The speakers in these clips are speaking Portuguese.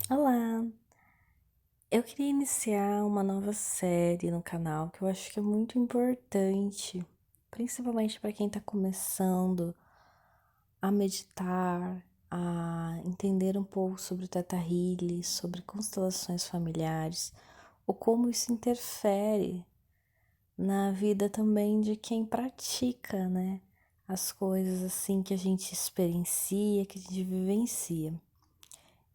Olá! Eu queria iniciar uma nova série no canal que eu acho que é muito importante, principalmente para quem está começando a meditar, a entender um pouco sobre o Teta Healing, sobre constelações familiares, ou como isso interfere na vida também de quem pratica, né? As coisas assim que a gente experiencia, que a gente vivencia.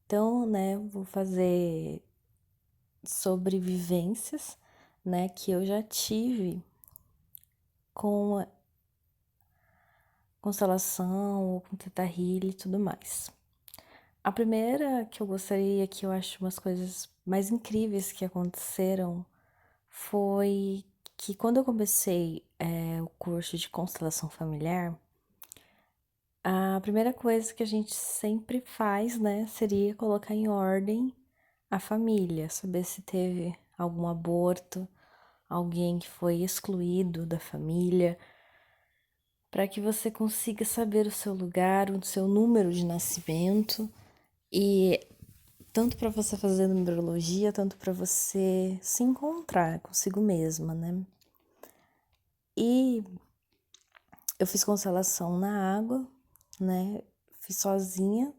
Então, né, vou fazer sobre vivências, né, que eu já tive com a constelação ou com Teta Healing e tudo mais. A primeira que eu gostaria, que eu acho umas coisas mais incríveis que aconteceram, foi que quando eu comecei o curso de constelação familiar, a primeira coisa que a gente sempre faz, né, seria colocar em ordem a família, saber se teve algum aborto, alguém que foi excluído da família, para que você consiga saber o seu lugar, o seu número de nascimento e tanto para você fazer numerologia, tanto para você se encontrar consigo mesma, né? E eu fiz constelação na água, né? Fiz sozinha,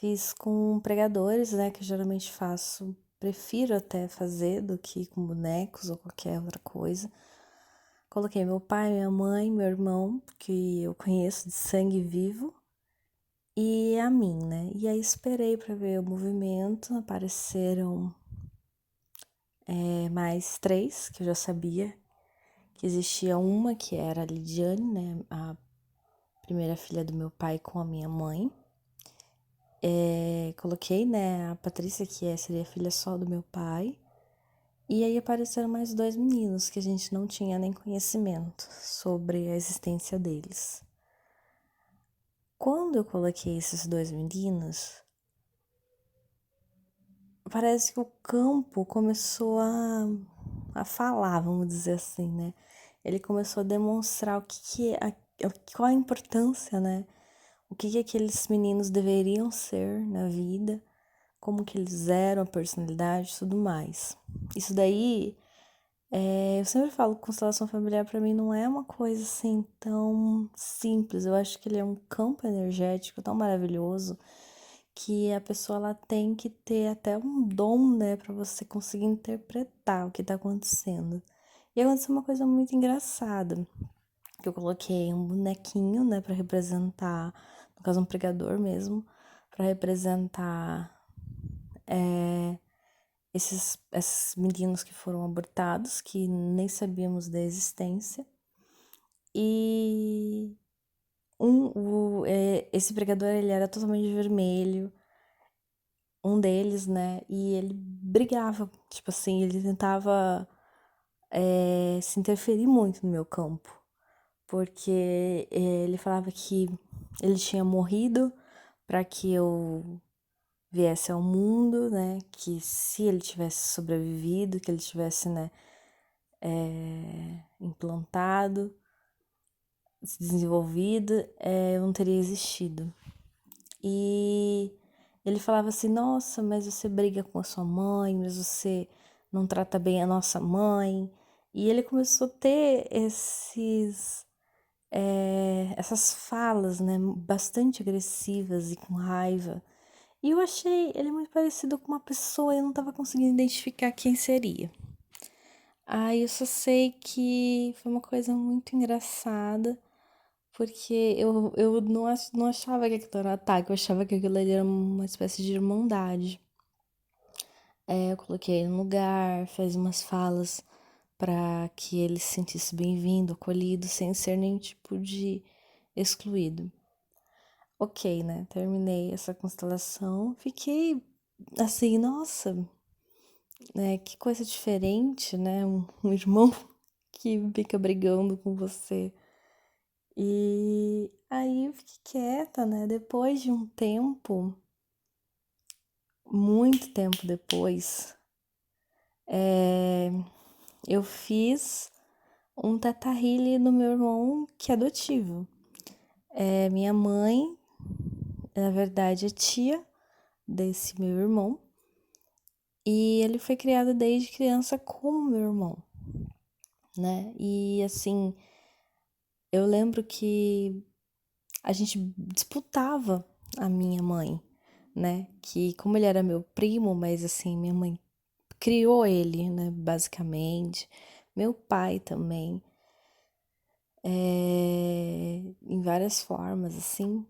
fiz com pregadores, né? Que eu geralmente faço, prefiro até fazer do que com bonecos ou qualquer outra coisa. Coloquei meu pai, minha mãe, meu irmão, que eu conheço de sangue vivo, e a mim, né? E aí esperei para ver o movimento, apareceram mais três, que eu já sabia que existia uma, que era a Lidiane, né? A primeira filha do meu pai com a minha mãe. Coloquei, né, a Patrícia, seria filha só do meu pai. E aí apareceram mais dois meninos que a gente não tinha nem conhecimento sobre a existência deles. Quando eu coloquei esses dois meninos, parece que o campo começou a falar, vamos dizer assim, né? Ele começou a demonstrar qual a importância, né? O que aqueles meninos deveriam ser na vida, como que eles eram, a personalidade e tudo mais. Isso daí, eu sempre falo que constelação familiar para mim não é uma coisa assim tão simples. Eu acho que ele é um campo energético tão maravilhoso que a pessoa ela tem que ter até um dom, né, para você conseguir interpretar o que tá acontecendo. E aconteceu uma coisa muito engraçada, que eu coloquei um bonequinho, né, para representar, no caso um pregador mesmo, para representar esses meninos que foram abortados, que nem sabíamos da existência. E esse pregador ele era totalmente vermelho, um deles, né? E ele brigava, tipo assim, ele tentava se interferir muito no meu campo, porque ele falava que ele tinha morrido para que eu viesse ao mundo, né? Que se ele tivesse sobrevivido, que ele tivesse, né, implantado, se desenvolvido, eu não teria existido. E ele falava assim: nossa, mas você briga com a sua mãe, mas você não trata bem a nossa mãe. E ele começou a ter essas falas, né, bastante agressivas e com raiva. E eu achei ele muito parecido com uma pessoa e eu não estava conseguindo identificar quem seria. Aí eu só sei que foi uma coisa muito engraçada, porque eu não achava que aquilo era um ataque, eu achava que aquilo ali era uma espécie de irmandade. Eu coloquei ele no lugar, fiz umas falas para que ele se sentisse bem-vindo, acolhido, sem ser nenhum tipo de excluído. Ok, né? Terminei essa constelação, fiquei assim, nossa, né? Que coisa diferente, né? Um irmão que fica brigando com você. E aí eu fiquei quieta, né? Depois de um tempo, muito tempo depois, eu fiz um Teta Healing no meu irmão que é adotivo. Minha mãe, na verdade, é tia desse meu irmão. E ele foi criado desde criança como meu irmão, né? E assim, eu lembro que a gente disputava a minha mãe, né? Que como ele era meu primo, mas assim, minha mãe criou ele, né? Basicamente. Meu pai também. Em várias formas, assim.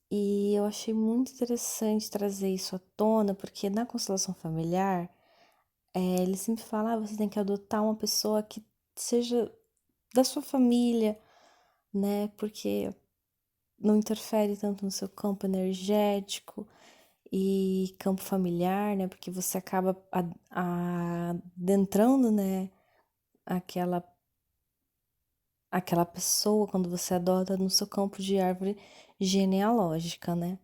E eu achei muito interessante trazer isso à tona, porque na constelação familiar, ele sempre fala, você tem que adotar uma pessoa que seja da sua família, né? Porque não interfere tanto no seu campo energético e campo familiar, né? Porque você acaba adentrando, né? Aquela pessoa quando você adota no seu campo de árvore genealógica, né?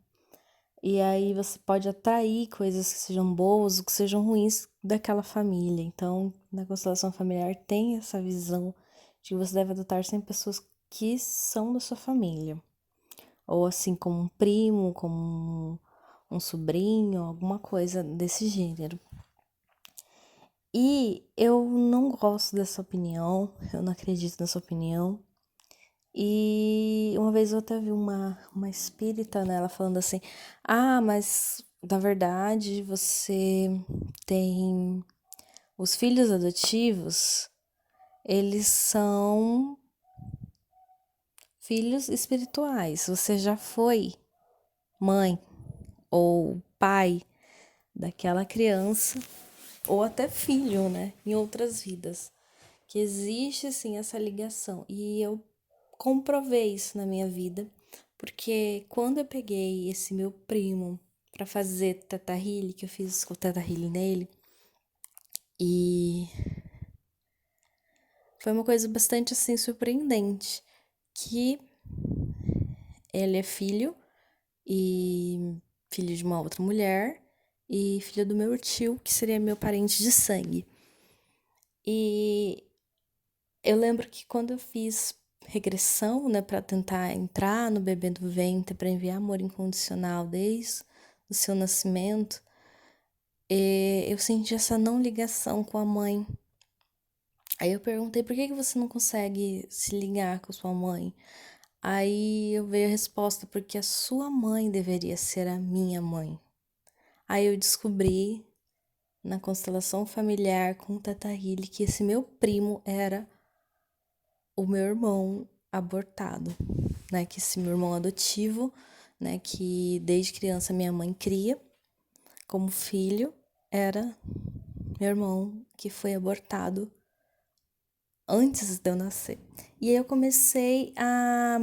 E aí você pode atrair coisas que sejam boas ou que sejam ruins daquela família. Então, na constelação familiar tem essa visão de que você deve adotar sempre pessoas que são da sua família. Ou assim, como um primo, como um sobrinho, alguma coisa desse gênero. E eu não gosto dessa opinião, eu não acredito nessa opinião. E uma vez eu até vi uma espírita, né, ela falando assim: ah, mas na verdade você tem os filhos adotivos, eles são filhos espirituais. Você já foi mãe ou pai daquela criança, ou até filho, né, em outras vidas. Que existe sim essa ligação. E eu comprovei isso na minha vida, porque quando eu peguei esse meu primo para fazer Teta Healing, que eu fiz o Teta Healing nele, e foi uma coisa bastante assim surpreendente, que ele é filho e filho de uma outra mulher e filho do meu tio, que seria meu parente de sangue. E eu lembro que quando eu fiz regressão, né, para tentar entrar no bebê do ventre, para enviar amor incondicional desde o seu nascimento, eu senti essa não ligação com a mãe. Aí eu perguntei, por que você não consegue se ligar com a sua mãe? Aí eu veio a resposta, porque a sua mãe deveria ser a minha mãe. Aí eu descobri na constelação familiar com o Teta Healing que esse meu primo era o meu irmão abortado, né? Que esse meu irmão adotivo, né? Que desde criança minha mãe cria como filho, era meu irmão que foi abortado antes de eu nascer. E aí eu comecei a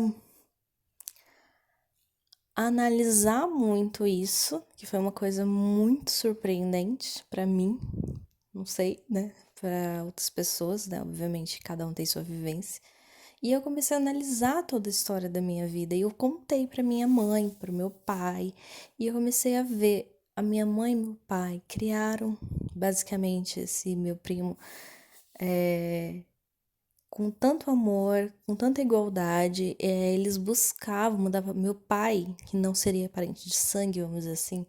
analisar muito isso, que foi uma coisa muito surpreendente para mim. Não sei, né? Para outras pessoas, né? Obviamente, cada um tem sua vivência. E eu comecei a analisar toda a história da minha vida. E eu contei para minha mãe, para o meu pai. E eu comecei a ver a minha mãe e meu pai criaram basicamente esse meu primo com tanto amor, com tanta igualdade. Eles buscavam, mandava meu pai, que não seria parente de sangue, vamos dizer assim,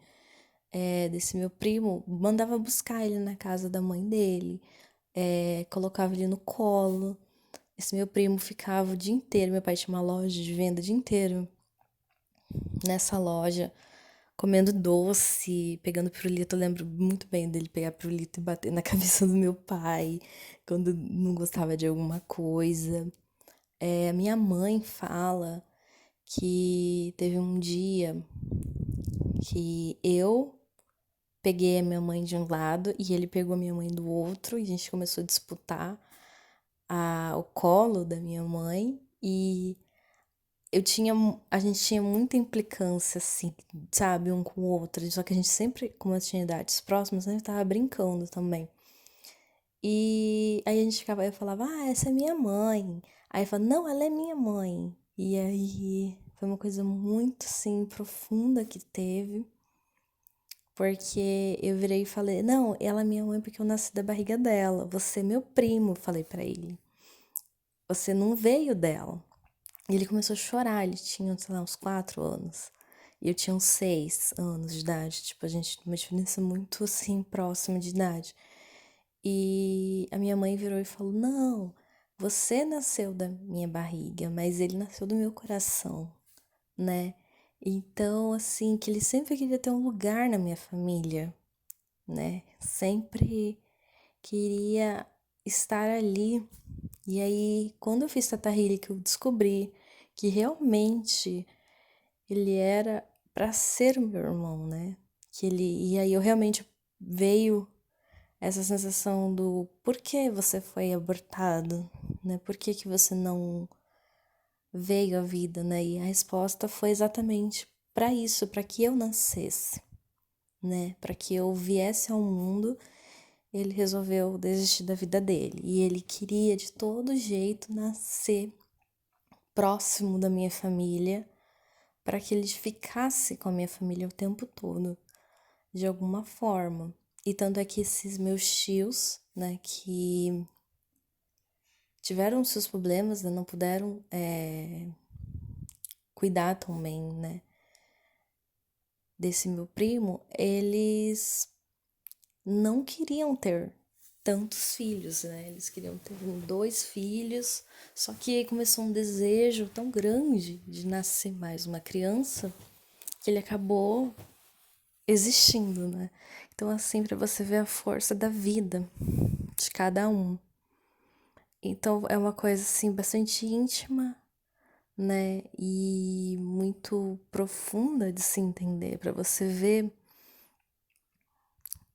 desse meu primo, mandava buscar ele na casa da mãe dele, colocava ele no colo. Esse meu primo ficava o dia inteiro, meu pai tinha uma loja de venda o dia inteiro nessa loja, comendo doce, pegando pirulito. Eu lembro muito bem dele pegar pirulito e bater na cabeça do meu pai quando não gostava de alguma coisa. A minha mãe fala que teve um dia que eu peguei a minha mãe de um lado e ele pegou a minha mãe do outro e a gente começou a disputar o colo da minha mãe e a gente tinha muita implicância, assim, sabe, um com o outro, só que a gente sempre, como as tinha idades próximas, a gente tava brincando também. E aí a gente ficava, eu falava, essa é minha mãe. Aí eu falava, não, ela é minha mãe. E aí foi uma coisa muito, assim, profunda que teve, porque eu virei e falei, não, ela é minha mãe porque eu nasci da barriga dela, você é meu primo, falei pra ele. Você não veio dela. E ele começou a chorar, ele tinha, sei lá, uns 4 anos. e eu tinha uns 6 anos de idade. Tipo, a gente tinha uma diferença muito, assim, próxima de idade. E a minha mãe virou e falou: Não, você nasceu da minha barriga, mas ele nasceu do meu coração, né? Então, assim, que ele sempre queria ter um lugar na minha família, né? Sempre queria estar ali. E aí, quando eu fiz Tata Healing, que eu descobri que realmente ele era para ser o meu irmão, né? E aí eu realmente veio essa sensação do por que você foi abortado, né? Por que que você não veio à vida, né? E a resposta foi exatamente para isso, para que eu nascesse, né? Para que eu viesse ao mundo, ele resolveu desistir da vida dele. E ele queria de todo jeito nascer próximo da minha família, para que ele ficasse com a minha família o tempo todo, de alguma forma. E tanto é que esses meus tios, né, que tiveram seus problemas, né, não puderam cuidar também, né, desse meu primo, eles não queriam ter tantos filhos, né? Eles queriam ter 2 filhos, só que aí começou um desejo tão grande de nascer mais uma criança que ele acabou existindo, né? Então, assim, para você ver a força da vida de cada um. Então, é uma coisa, assim, bastante íntima, né? E muito profunda de se entender, para você ver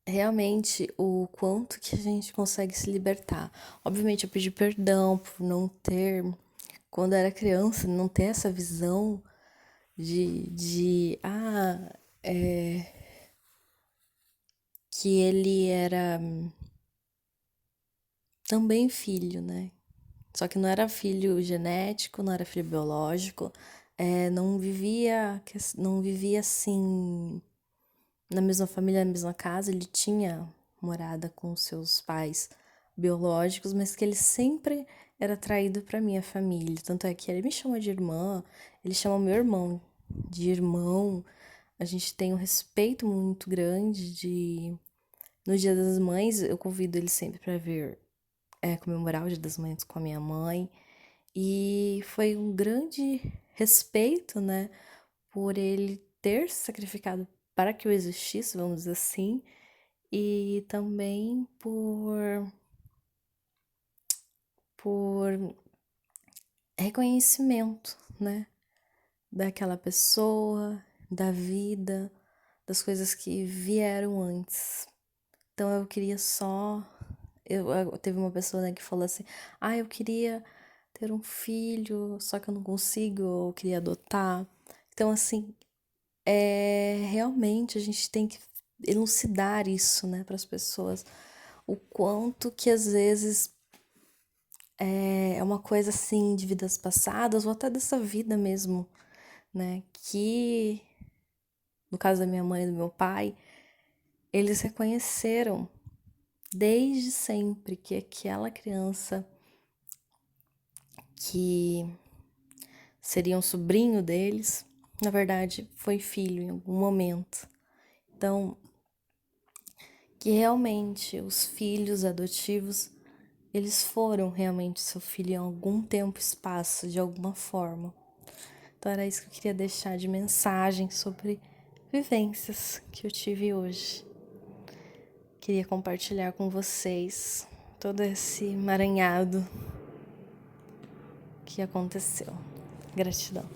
realmente o quanto que a gente consegue se libertar. Obviamente, eu pedi perdão por não ter, quando eu era criança, não ter essa visão que ele era também filho, né? Só que não era filho genético, não era filho biológico, não vivia assim na mesma família, na mesma casa. Ele tinha morada com seus pais biológicos, mas que ele sempre era traído para minha família. Tanto é que ele me chama de irmã, ele chama meu irmão de irmão. A gente tem um respeito muito grande de no Dia das Mães, eu convido ele sempre para vir comemorar o Dia das Mães com a minha mãe. E foi um grande respeito, né, por ele ter se sacrificado para que eu existisse, vamos dizer assim, e também por reconhecimento, né, daquela pessoa, da vida, das coisas que vieram antes. Então eu queria só. Teve uma pessoa, né, que falou assim: Ah, eu queria ter um filho, só que eu não consigo, eu queria adotar. Então, assim, realmente a gente tem que elucidar isso, né, para as pessoas. O quanto que às vezes é uma coisa assim de vidas passadas ou até dessa vida mesmo, né? Que no caso da minha mãe e do meu pai, eles reconheceram desde sempre que aquela criança que seria um sobrinho deles, na verdade foi filho em algum momento. Então, que realmente os filhos adotivos, eles foram realmente seu filho em algum tempo, espaço, de alguma forma. Então era isso que eu queria deixar de mensagem sobre vivências que eu tive hoje. Queria compartilhar com vocês todo esse emaranhado que aconteceu. Gratidão.